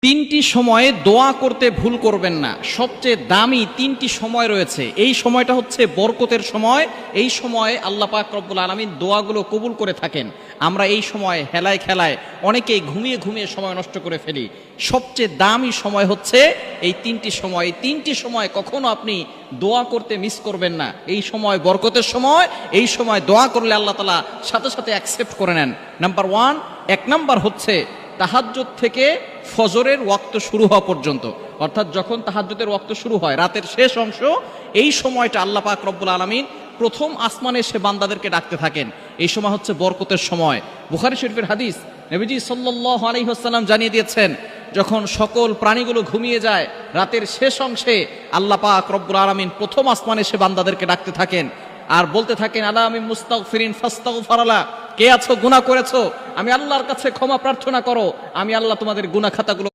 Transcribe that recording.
তিনটি সময়ে দোয়া করতে ভুল করবেন না। সবচেয়ে দামি তিনটি সময় রয়েছে। এই সময়টা হচ্ছে বরকতের সময়। এই সময়ে আল্লাহ পাক রব্বুল আলামিন দোয়াগুলো কবুল করে থাকেন। আমরা এই সময় হেলায় খেলায় অনেকেই ঘুমিয়ে ঘুমিয়ে সময় নষ্ট করে ফেলি। সবচেয়ে দামি সময় হচ্ছে এই তিনটি সময়। এই তিনটি সময় কখনো আপনি দোয়া করতে মিস করবেন না। এই সময় বরকতের সময়, এই সময় দোয়া করলে আল্লাহ তাআলা সাথে সাথে অ্যাকসেপ্ট করে নেন। নাম্বার ওয়ান, এক নাম্বার হচ্ছে তাহাজ্জুদ থেকে ফজরের ওয়াক্ত শুরু হওয়া পর্যন্ত, অর্থাৎ যখন তাহাজ্জুদের ওয়াক্ত শুরু হয় রাতের শেষ অংশ, এই সময়টা আল্লাহ পাক রব্বুল আলামিন প্রথম আসমানে এসে বান্দাদেরকে ডাকতে থাকেন। এই সময় হচ্ছে বরকতের সময়। বুখারী শরীফের হাদিস, নবীজি সাল্লাল্লাহু আলাইহি ওয়াসাল্লাম জানিয়ে দিয়েছেন, যখন সকল প্রাণীগুলো ঘুমিয়ে যায় রাতের শেষ অংশে আল্লাহ পাক রব্বুল আলামিন প্রথম আসমানে এসে বান্দাদেরকে ডাকতে থাকেন আর বলতে থাকেন, আলা আমি মুস্তাগফিরিন ফাস্তাগফারালা, কে আছো গুনাহ করেছো, আমি আল্লাহর কাছে ক্ষমা প্রার্থনা করো, আমি আল্লাহ তোমাদের গুনাহ খাতাগুলো